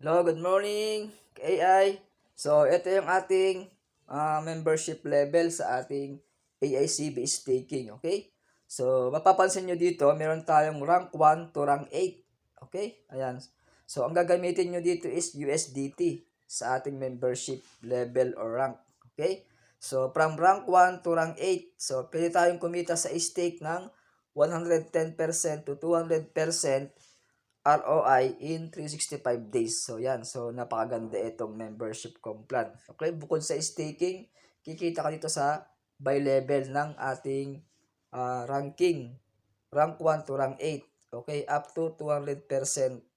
Hello, good morning, AI. So, ito yung ating membership level sa ating AIC-based staking, okay? So, mapapansin nyo dito, meron tayong rank 1 to rank 8, okay? Ayan. So, ang gagamitin nyo dito is USDT sa ating membership level or rank, okay? So, from rank 1 to rank 8, so, pwede tayong kumita sa stake ng 110% to 200% ROI in 365 days. So, yan. So, napakaganda itong membership kong plan. Okay, bukod sa staking, kikita ka dito sa by level ng ating ranking. Rank 1 to rank 8. Okay, up to 200%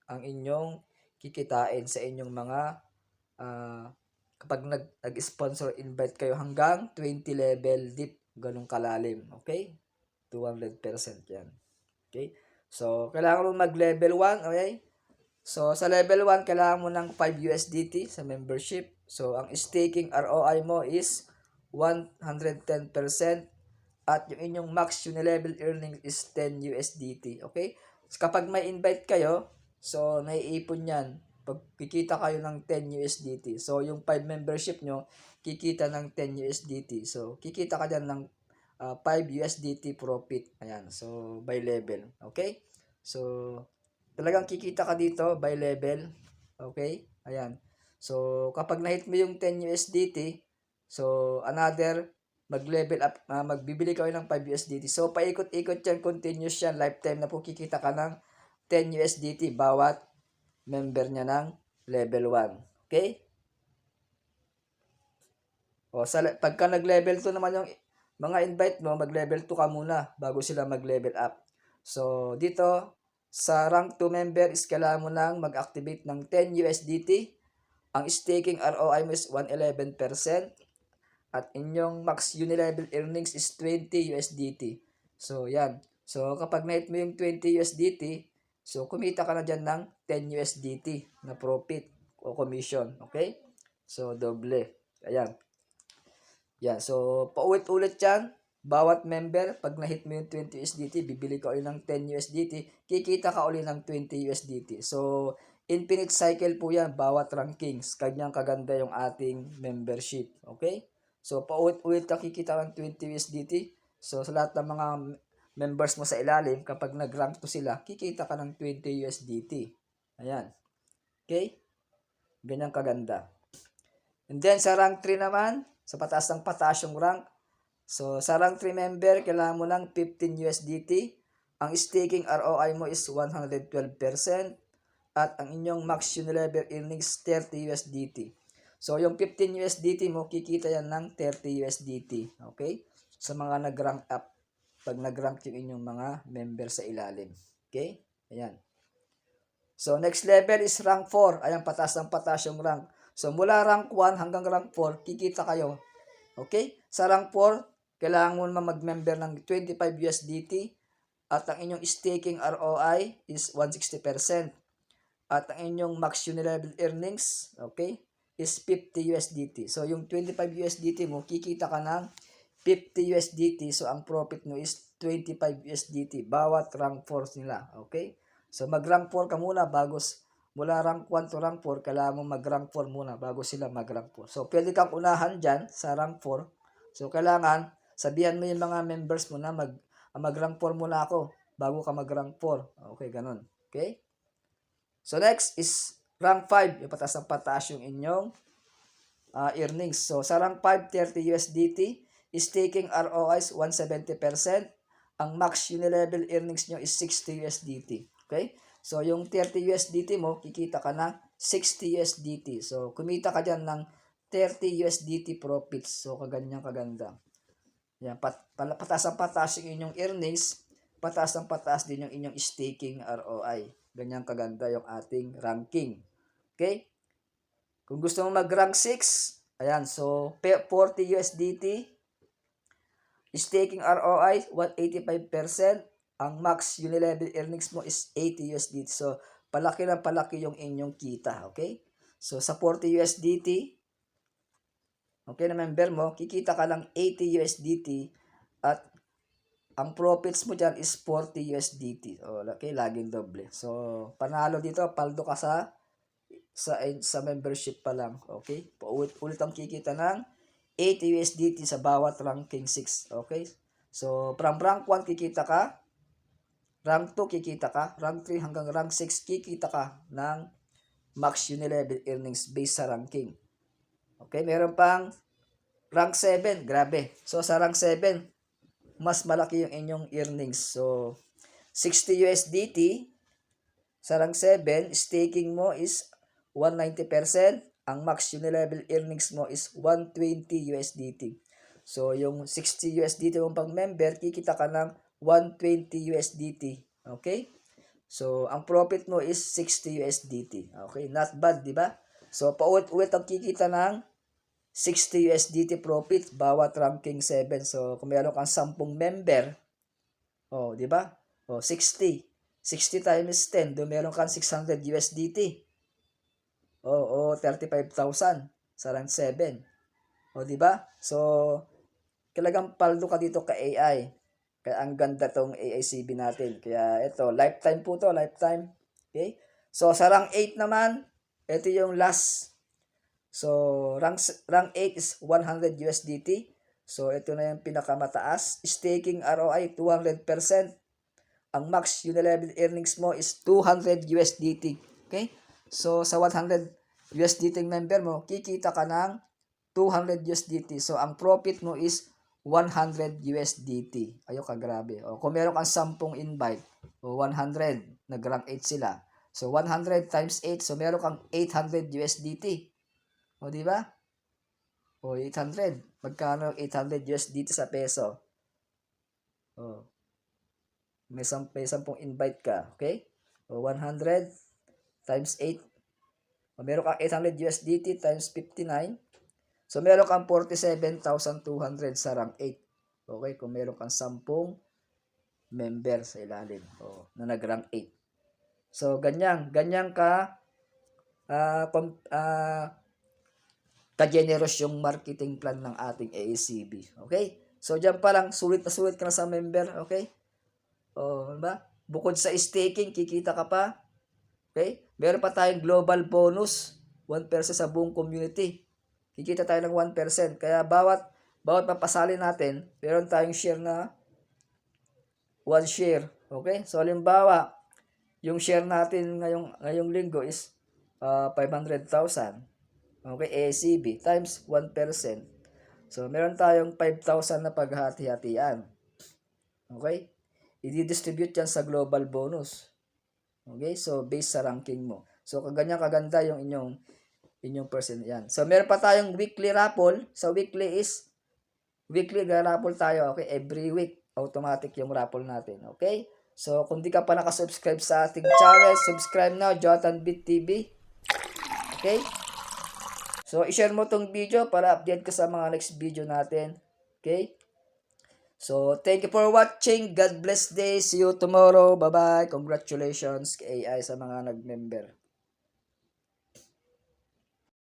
ang inyong kikitain sa inyong mga kapag nag-sponsor invite kayo hanggang 20 level deep, ganun kalalim. Okay, 200% yan. Okay, so, kailangan mo mag-level 1, okay? So, sa level 1, kailangan mo ng 5 USDT sa membership. So, ang staking ROI mo is 110% at yung inyong max unilevel earnings is 10 USDT, okay? So, kapag may invite kayo, so, naiipon yan. Pag kikita kayo ng 10 USDT. So, yung 5 membership nyo, kikita ng 10 USDT. So, kikita ka dyan ng 5 USDT profit. Ayan. So, by level. Okay? So, talagang kikita ka dito by level. Okay? Ayan. So, kapag na-hit mo yung 10 USDT, so, another, mag-level up, magbibili ka ng 5 USDT. So, paikot-ikot yan, continuous yan, lifetime na po kikita ka ng 10 USDT bawat member niya ng level 1. Okay? O, pagka nag-level 2 naman yung mga invite mo, mag-level 2 ka muna bago sila mag-level up. So, dito, sa rank 2 member is kailangan mo nang mag-activate ng 10 USDT. Ang staking ROI mo is 111%. At inyong max unilevel earnings is 20 USDT. So, yan. So, kapag na-hit mo yung 20 USDT, so, kumita ka na dyan ng 10 USDT na profit o commission. Okay? So, doble. Ayan. Yan. So, paulit-ulit yan. Bawat member, pag na-hit mo yung 20 USDT, bibili ka ulit ng 10 USDT, kikita ka ulit ng 20 USDT. So, infinite cycle po yan, bawat rankings. Kanyang kaganda yung ating membership. Okay? So, paulit-ulit ka kikita ng 20 USDT. So, sa lahat ng mga members mo sa ilalim, kapag nag-rank to sila, kikita ka ng 20 USDT. Ayan. Okay? Ganyang kaganda. And then, sa rank 3 naman, sa pataas ng pataas yung rank. So, sa rank 3 member, kailangan mo ng 15 USDT. Ang staking ROI mo is 112%. At ang inyong max unilevel earnings 30 USDT. So, yung 15 USDT mo, kikita yan ng 30 USDT. Okay? Sa mga nag-rank up. Pag nag-rank yung inyong mga member sa ilalim. Okay? Ayan. So, next level is rank 4. Ayan, pataas ng pataas yung rank. So, mula rank 1 hanggang rank 4, kikita kayo. Okay? Sa rank 4, kailangan mo naman mag-member ng 25 USDT at ang inyong staking ROI is 160%. At ang inyong max unilevel earnings, okay, is 50 USDT. So, yung 25 USDT mo, kikita ka ng 50 USDT. So, ang profit mo is 25 USDT bawat rank 4 nila. Okay? So, mag-rank 4 ka muna bago mula rank 1 to rank 4, kailangan mo mag-rank 4 muna bago sila mag-rank 4. So, pwede kang unahan dyan sa rank 4. So, kailangan, sabihan mo yung mga members mo na mag-rank 4 muna ako bago ka mag-rank 4. Okay, ganun. Okay? So, next is rank 5. Yung pataas ng pataas yung inyong earnings. So, sa rank 5, 30 USDT. Staking ROI is 170%. Ang max unilevel earnings nyo is 60 USDT. Okay? So, yung 30 USDT mo, kikita ka ng 60 USDT. So, kumita ka dyan ng 30 USDT profits. So, kaganyang kaganda. Yan, pataas ang pataas yung inyong earnings, pataas ang pataas din yung inyong staking ROI. Ganyang kaganda yung ating ranking. Okay? Kung gusto mo mag-rank 6, ayan, so 40 USDT, staking ROI 185%, ang max unilevel earnings mo is 80 USDT. So, palaki na palaki yung inyong kita, okay? So, sa 40 USDT, okay, na member mo, kikita ka lang 80 USDT at ang profits mo dyan is 40 USDT. Okay, laging doble. So, panalo dito, paldo ka sa sa membership pa lang. Okay? Paulit-ulit ang kikita ng 80 USDT sa bawat ranking 6. Okay? So, from rank 1 kikita ka, rank 2 kikita ka, rank 3 hanggang rank 6 kikita ka ng max unilevel earnings based sa ranking. Okay? Meron pang rank 7, grabe. So, sa rank 7, mas malaki yung inyong earnings. So, 60 USDT sa rank 7, staking mo is 190%. Ang max unilevel earnings mo is 120 USDT. So, yung 60 USDT mong pang member, kikita ka ng 120 USDT. Okay? So, ang profit mo is 60 USDT. Okay? Not bad, di ba? So, paulit-ulit ang kikita ng 60 USDT profit bawat ranking 7. So, kung meron kang 10 member, oh, di ba? Oh, 60. 60 times 10, doon meron kang 600 USDT. Oh, 35,000 sa rank 7. Oh, di ba? So, talagang paldo ka dito ka AI. Kaya ang ganda tong AICB natin. Kaya ito, lifetime po to, lifetime. Okay? So, sa rank 8 naman, ito yung last. So, rank 8 is 100 USDT. So, ito na yung pinakamataas. Staking ROI, 200%. Ang max unilevel earnings mo is 200 USDT. Okay? So, sa 100 USDT member mo, kikita ka ng 200 USDT. So, ang profit mo is 100 USDT. Ayo ka, grabe. O, kung meron kang 10 invite, o 100, nag-rank 8 sila. So, 100 times 8, so meron kang 800 USDT. O, di ba? O, 800. Magkano 800 USDT sa peso? O, may 10 invite ka. Okay? O, 100 times 8. O, meron kang 800 USDT times 59. So, meron kang 47,200 sa rank 8. Okay? Kung meron kang 10 member sa ilalim. O, na nag-rank 8. So, ganyan ka ka-generous yung marketing plan ng ating AACB. Okay? So, dyan pa lang, sulit na sulit ka na sa member. Okay? O, diba? Bukod sa staking, kikita ka pa. Okay? Meron pa tayong global bonus, 1% sa buong community. Kikita tayo ng 1%. Kaya bawat papasali natin, meron tayong share na 1 share. Okay? So, halimbawa, yung share natin ngayong linggo is 500,000. Okay? AACB times 1%. So, meron tayong 5,000 na paghati-hatian. Okay? I-distribute yan sa global bonus. Okay? So, based sa ranking mo. So, kaganyan kaganda yung inyong percent yan. So, meron pa tayong weekly raffle. So, weekly raffle tayo. Okay? Every week, automatic yung raffle natin. Okay? So, kung di ka pa nakasubscribe sa ating channel, subscribe now, JonathanBit TV. Okay? So, i-share mo tong video para update ka sa mga next video natin. Okay? So, thank you for watching. God bless day. See you tomorrow. Bye-bye. Congratulations kay AI sa mga nag-member.